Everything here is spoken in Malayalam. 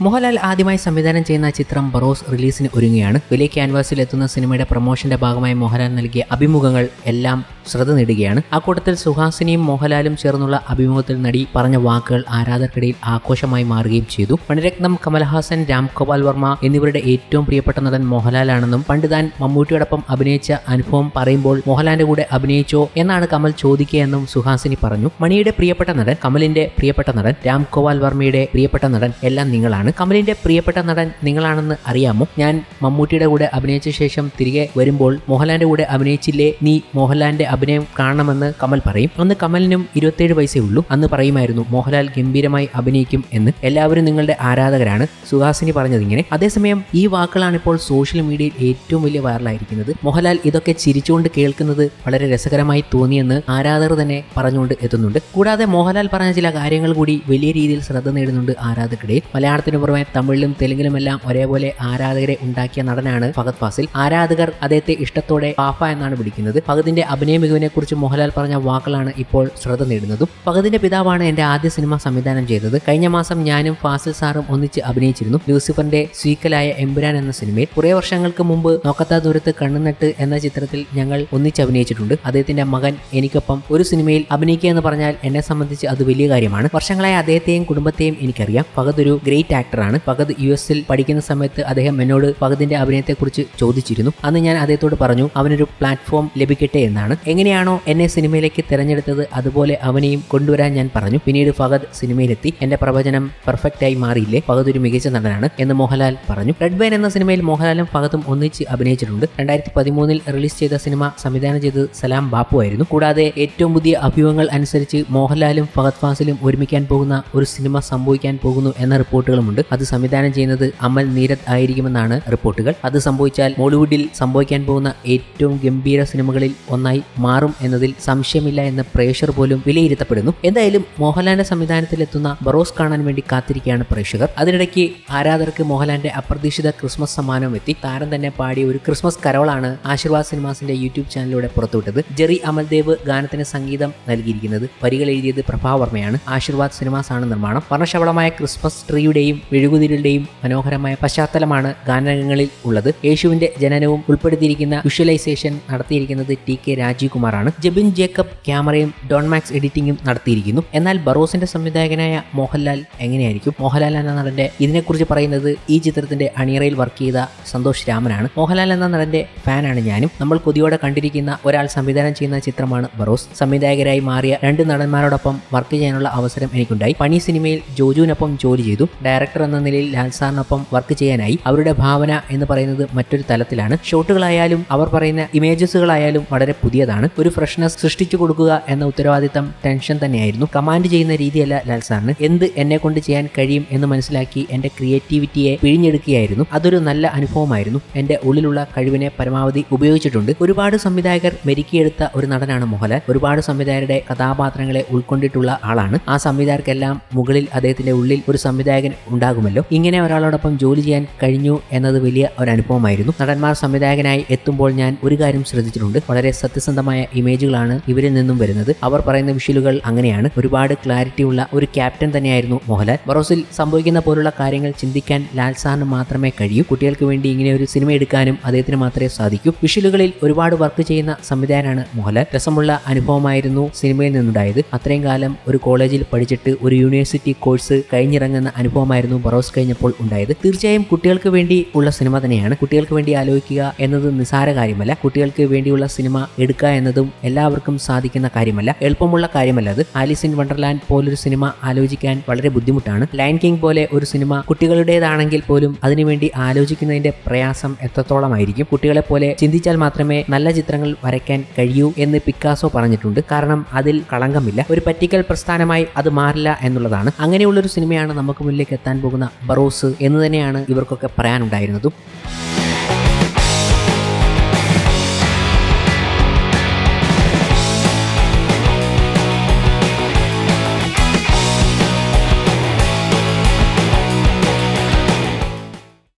മോഹൻലാൽ ആദ്യമായി സംവിധാനം ചെയ്യുന്ന ചിത്രം ബറോസ് റിലീസിന് ഒരുങ്ങുകയാണ്. വലിയ ക്യാൻവാസിൽ എത്തുന്ന സിനിമയുടെ പ്രൊമോഷന്റെ ഭാഗമായി മോഹൻലാൽ നൽകിയ അഭിമുഖങ്ങൾ എല്ലാം ശ്രദ്ധ നേടുകയാണ്. ആ കൂട്ടത്തിൽ സുഹാസിനിയും മോഹൻലാലും ചേർന്നുള്ള അഭിമുഖത്തിൽ നടി പറഞ്ഞ വാക്കുകൾ ആരാധകർക്കിടയിൽ ആഘോഷമായി മാറുകയും ചെയ്തു. മണിരത്നം, കമൽഹാസൻ, രാംഗോപാൽ വർമ്മ എന്നിവരുടെ ഏറ്റവും പ്രിയപ്പെട്ട നടൻ മോഹൻലാലാണെന്നും പണ്ട് താൻ മമ്മൂട്ടിയോടൊപ്പം അഭിനയിച്ച അനുഭവം പറയുമ്പോൾ മോഹൻലാലിന്റെ കൂടെ അഭിനയിച്ചോ എന്നാണ് കമൽ ചോദിക്കുകയെന്നും സുഹാസിനി പറഞ്ഞു. മണിയുടെ പ്രിയപ്പെട്ട നടൻ, കമലിന്റെ പ്രിയപ്പെട്ട നടൻ, രാംഗോപാൽ വർമ്മയുടെ പ്രിയപ്പെട്ട നടൻ എല്ലാം നിങ്ങളാണ്. കമലിന്റെ പ്രിയപ്പെട്ട നടൻ നിങ്ങളാണെന്ന് അറിയാമോ? ഞാൻ മമ്മൂട്ടിയുടെ കൂടെ അഭിനയിച്ച ശേഷം തിരികെ വരുമ്പോൾ മോഹൻലാലിന്റെ കൂടെ അഭിനയിച്ചില്ലേ, നീ മോഹൻലാലിന്റെ അഭിനയം കാണണമെന്ന് കമൽ പറയും. അന്ന് കമലിനും 27 വയസ്സേ ഉള്ളൂ. അന്ന് പറയുമായിരുന്നു മോഹൻലാൽ ഗംഭീരമായി അഭിനയിക്കും എന്ന്. എല്ലാവരും നിങ്ങളുടെ ആരാധകരാണ്, സുഹാസിനി പറഞ്ഞതിങ്ങനെ. അതേസമയം ഈ വാക്കുകളാണ് ഇപ്പോൾ സോഷ്യൽ മീഡിയയിൽ ഏറ്റവും വലിയ വൈറലായിരിക്കുന്നത്. മോഹൻലാൽ ഇതൊക്കെ ചിരിച്ചുകൊണ്ട് കേൾക്കുന്നത് വളരെ രസകരമായി തോന്നിയെന്ന് ആരാധകർ തന്നെ പറഞ്ഞുകൊണ്ട് എത്തുന്നുണ്ട്. കൂടാതെ മോഹൻലാൽ പറഞ്ഞ ചില കാര്യങ്ങൾ കൂടി വലിയ രീതിയിൽ ശ്രദ്ധ നേടുന്നുണ്ട് ആരാധകർക്കിടയിൽ. മലയാളത്തിന് പുറമെ തമിഴിലും തെലുങ്കിലുമെല്ലാം ഒരേപോലെ ആരാധകരെ ഉണ്ടാക്കിയ നടനാണ് ഫഹദ് ഫാസിൽ. ആരാധകർ അദ്ദേഹത്തെ ഇഷ്ടത്തോടെ പാപ്പ എന്നാണ് വിളിക്കുന്നത്. ഫഹദിന്റെ അഭിനയ മികവിനെ കുറിച്ച് മോഹൻലാൽ പറഞ്ഞ വാക്കുകളാണ് ഇപ്പോൾ ശ്രദ്ധ നേടുന്നതും. ഫഹദിന്റെ പിതാവാണ് എന്റെ ആദ്യ സിനിമ സംവിധാനം ചെയ്തത്. കഴിഞ്ഞ മാസം ഞാനും ഫാസിൽ സാറും ഒന്നിച്ച് അഭിനയിച്ചിരുന്നു. ലൂസിഫറിന്റെ സ്വീക്കലായ എമ്പുരാൻ എന്ന സിനിമയിൽ. കുറേ വർഷങ്ങൾക്ക് മുമ്പ് നോക്കത്താ ദൂരത്ത് കണ്ണുനട്ട് എന്ന ചിത്രത്തിൽ ഞങ്ങൾ ഒന്നിച്ച് അഭിനയിച്ചിട്ടുണ്ട്. അദ്ദേഹത്തിന്റെ മകൻ എനിക്കൊപ്പം ഒരു സിനിമയിൽ അഭിനയിക്കുക എന്ന് പറഞ്ഞാൽ എന്നെ സംബന്ധിച്ച് അത് വലിയ കാര്യമാണ്. വർഷങ്ങളായി അദ്ദേഹത്തെയും കുടുംബത്തെയും എനിക്കറിയാം. ഫഹദ് ഒരു ഗ്രേറ്റ് ആക്ടറാണ്. ഫഹദ് US-ൽ പഠിക്കുന്ന സമയത്ത് അദ്ദേഹം എന്നോട് ഫഹദിന്റെ അഭിനയത്തെക്കുറിച്ച് ചോദിച്ചിരുന്നു. അന്ന് ഞാൻ അദ്ദേഹത്തോട് പറഞ്ഞു അവനൊരു പ്ലാറ്റ്ഫോം ലഭിക്കട്ടെ എന്നാണ്. എങ്ങനെയാണോ എന്നെ സിനിമയിലേക്ക് തിരഞ്ഞെടുത്തത് അതുപോലെ അവനെയും കൊണ്ടുവരാൻ ഞാൻ പറഞ്ഞു. പിന്നീട് ഫഹദ് സിനിമയിലെത്തി. എന്റെ പ്രവചനം പെർഫെക്റ്റ് ആയി മാറിയില്ലേ, ഫഹദ് ഒരു മികച്ച നടനാണ് എന്ന് മോഹൻലാൽ പറഞ്ഞു. റെഡ് വൈൻ എന്ന സിനിമയിൽ മോഹൻലാലും ഫഹദും ഒന്നിച്ച് അഭിനയിച്ചിട്ടുണ്ട്. 2013 റിലീസ് ചെയ്ത സിനിമ സംവിധാനം ചെയ്തത് സലാം ബാപ്പു ആയിരുന്നു. കൂടാതെ ഏറ്റവും പുതിയ അഭിമുഖങ്ങൾ അനുസരിച്ച് മോഹൻലാലും ഫഹദ് ഫാസിലും ഒരുമിക്കാൻ പോകുന്ന ഒരു സിനിമ സംഭവിക്കാൻ പോകുന്നു എന്ന റിപ്പോർട്ടുകളുമുണ്ട്. അത് സംവിധാനം ചെയ്യുന്നത് അമൽ നീരദ് ആയിരിക്കുമെന്നാണ് റിപ്പോർട്ടുകൾ. അത് സംഭവിച്ചാൽ ബോളിവുഡിൽ സംഭവിക്കാൻ പോകുന്ന ഏറ്റവും ഗംഭീര സിനിമകളിൽ ഒന്നായി മാറും എന്നതിൽ സംശയമില്ല എന്ന പ്രേക്ഷകർ പോലും വിലയിരുത്തപ്പെടുന്നു. എന്തായാലും മോഹൻലാലിന്റെ സംവിധാനത്തിലെത്തുന്ന ബറോസ് കാണാൻ വേണ്ടി കാത്തിരിക്കുകയാണ് പ്രേക്ഷകർ. അതിനിടയ്ക്ക് ആരാധകർക്ക് മോഹൻലാലിന്റെ അപ്രതീക്ഷിത ക്രിസ്മസ് സമ്മാനവും എത്തി. താരം തന്നെ പാടിയ ഒരു ക്രിസ്മസ് കരോളാണ് ആശീർവാദ് സിനിമാസിന്റെ യൂട്യൂബ് ചാനലിലൂടെ പുറത്തുവിട്ടത്. ജെറി അമൽദേവ് ഗാനത്തിന് സംഗീതം നൽകിയിരിക്കുന്നത്. വരികൾ എഴുതിയത് പ്രഭാവർമ്മയാണ്. ആശീർവാദ് സിനിമാസ് ആണ് നിർമ്മാണം. വർണ്ണശബളമായ ക്രിസ്മസ് ട്രീയുടെയും മെഴുകുതിരിയുടെയും മനോഹരമായ പശ്ചാത്തലമാണ് ഗാനരംഗങ്ങളിൽ ഉള്ളത്. യേശുവിന്റെ ജനനവും ഉൾപ്പെടുത്തിയിരിക്കുന്ന വിഷ്വലൈസേഷൻ നടത്തിയിരിക്കുന്നത് TK രാജീവ് കുമാറാണ്. ജെബിൻ ജേക്കബ് ക്യാമറയും ഡോൺ മാക്സ് എഡിറ്റിംഗും നടത്തിയിരിക്കുന്നു. എന്നാൽ ബറോസിന്റെ സംവിധായകനായ മോഹൻലാൽ എങ്ങനെയായിരിക്കും? മോഹൻലാൽ എന്ന നടന്റെ ഇതിനെക്കുറിച്ച് പറയുന്നത് ഈ ചിത്രത്തിന്റെ അണിയറയിൽ വർക്ക് ചെയ്ത സന്തോഷ് രാമനാണ്. മോഹൻലാൽ എന്ന നടന്റെ ഫാനാണ് ഞാനും. നമ്മൾ കൊതിയോടെ കണ്ടിരിക്കുന്ന ഒരാൾ സംവിധാനം ചെയ്യുന്ന ചിത്രമാണ് ബറോസ്. സംവിധായകരായി മാറിയ 2 നടന്മാരോടൊപ്പം വർക്ക് ചെയ്യാനുള്ള അവസരം എനിക്കുണ്ടായി. പണി സിനിമയിൽ ജോജുവിനൊപ്പം ജോലി ചെയ്തു. ഡയറക്ടർ എന്ന നിലയിൽ ലാൽ സാറിനൊപ്പം വർക്ക് ചെയ്യാനായി. അവരുടെ ഭാവന എന്ന് പറയുന്നത് മറ്റൊരു തലത്തിലാണ്. ഷോട്ടുകളായാലും അവർ പറയുന്ന ഇമേജസുകളായാലും വളരെ പുതിയതാണ്. ഒരു ഫ്രഷ്നെസ് സൃഷ്ടിച്ചു കൊടുക്കുക എന്ന ഉത്തരവാദിത്തം ടെൻഷൻ തന്നെയായിരുന്നു. കമാൻഡ് ചെയ്യുന്ന രീതിയല്ല ലാൽ സാറിന്. എന്ത് എന്നെ കൊണ്ട് ചെയ്യാൻ കഴിയും എന്ന് മനസ്സിലാക്കി എന്റെ ക്രിയേറ്റിവിറ്റിയെ പിഴിഞ്ഞെടുക്കുകയായിരുന്നു. അതൊരു നല്ല അനുഭവമായിരുന്നു. എന്റെ ഉള്ളിലുള്ള കഴിവിനെ പരമാവധി ഉപയോഗിച്ചിട്ടുണ്ട്. ഒരുപാട് സംവിധായകർ മെരുക്കിയെടുത്ത ഒരു നടനാണ് മോഹൻലാൽ. ഒരുപാട് സംവിധായകരുടെ കഥാപാത്രങ്ങളെ ഉൾക്കൊണ്ടിട്ടുള്ള ആളാണ്. ആ സംവിധായകർക്കെല്ലാം മുകളിൽ അദ്ദേഹത്തിന്റെ ഉള്ളിൽ ഒരു സംവിധായകൻ ഉണ്ടാകുമല്ലോ. ഇങ്ങനെ ഒരാളോടൊപ്പം ജോലി ചെയ്യാൻ കഴിഞ്ഞു എന്നത് വലിയ ഒരു അനുഭവമായിരുന്നു. നടന്മാർ സംവിധായകനായി എത്തുമ്പോൾ ഞാൻ ഒരു കാര്യം ശ്രദ്ധിച്ചിട്ടുണ്ട്. വളരെ സത്യസന്ധമായ ഇമേജുകളാണ് ഇവരിൽ നിന്നും വരുന്നത്. അവർ പറയുന്ന വിഷ്വലുകൾ അങ്ങനെയാണ്. ഒരുപാട് ക്ലാരിറ്റി ഉള്ള ഒരു ക്യാപ്റ്റൻ തന്നെയായിരുന്നു മോഹൻലാൽ. ബറോസിൽ സംഭവിക്കുന്ന പോലുള്ള കാര്യങ്ങൾ ചിന്തിക്കാൻ ലാൽ സാറിന് മാത്രമേ കഴിയൂ. കുട്ടികൾക്ക് വേണ്ടി ഇങ്ങനെ ഒരു സിനിമ എടുക്കാനും അദ്ദേഹത്തിന് മാത്രമേ സാധിക്കൂ. വിഷ്വലുകളിൽ ഒരുപാട് വർക്ക് ചെയ്യുന്ന സംവിധായകനാണ് മോഹൻലാൽ. രസമുള്ള അനുഭവമായിരുന്നു സിനിമയിൽ നിന്നുണ്ടായത്. അത്രയും കാലം ഒരു കോളേജിൽ പഠിച്ചിട്ട് ഒരു യൂണിവേഴ്സിറ്റി കോഴ്സ് കഴിഞ്ഞിറങ്ങുന്ന അനുഭവമായിരുന്നു ബറോസ് കഴിഞ്ഞപ്പോൾ ഉണ്ടായത്. തീർച്ചയായും കുട്ടികൾക്ക് വേണ്ടി ഉള്ള സിനിമ തന്നെയാണ്. കുട്ടികൾക്ക് വേണ്ടി ആലോചിക്കുക എന്നത് നിസാര കാര്യമല്ല. കുട്ടികൾക്ക് വേണ്ടിയുള്ള സിനിമ എടുക്കുക എന്നതും എല്ലാവർക്കും സാധിക്കുന്ന കാര്യമല്ല, എളുപ്പമുള്ള കാര്യമല്ല. അത് ആലീസ് ഇൻ വണ്ടർലാൻഡ് പോലൊരു സിനിമ ആലോചിക്കാൻ വളരെ ബുദ്ധിമുട്ടാണ്. ലയൺ കിങ് പോലെ ഒരു സിനിമ കുട്ടികളുടേതാണെങ്കിൽ പോലും അതിനുവേണ്ടി ആലോചിക്കുന്നതിന്റെ പ്രയാസം എത്രത്തോളമായിരിക്കും. കുട്ടികളെ പോലെ ചിന്തിച്ചാൽ മാത്രമേ നല്ല ചിത്രങ്ങൾ വരയ്ക്കാൻ കഴിയൂ എന്ന് പിക്കാസോ പറഞ്ഞിട്ടുണ്ട്. കാരണം അതിൽ കളങ്കമില്ല. ഒരു പറ്റിക്കൽ പ്രസ്ഥാനമായി അത് മാറില്ല എന്നുള്ളതാണ്. അങ്ങനെയുള്ളൊരു സിനിമയാണ് നമുക്ക് മുന്നിലേക്ക് എത്താൻ പോകുന്ന ബറോസ് എന്ന് തന്നെയാണ് ഇവർക്കൊക്കെ പറയാനുണ്ടായിരുന്നതും.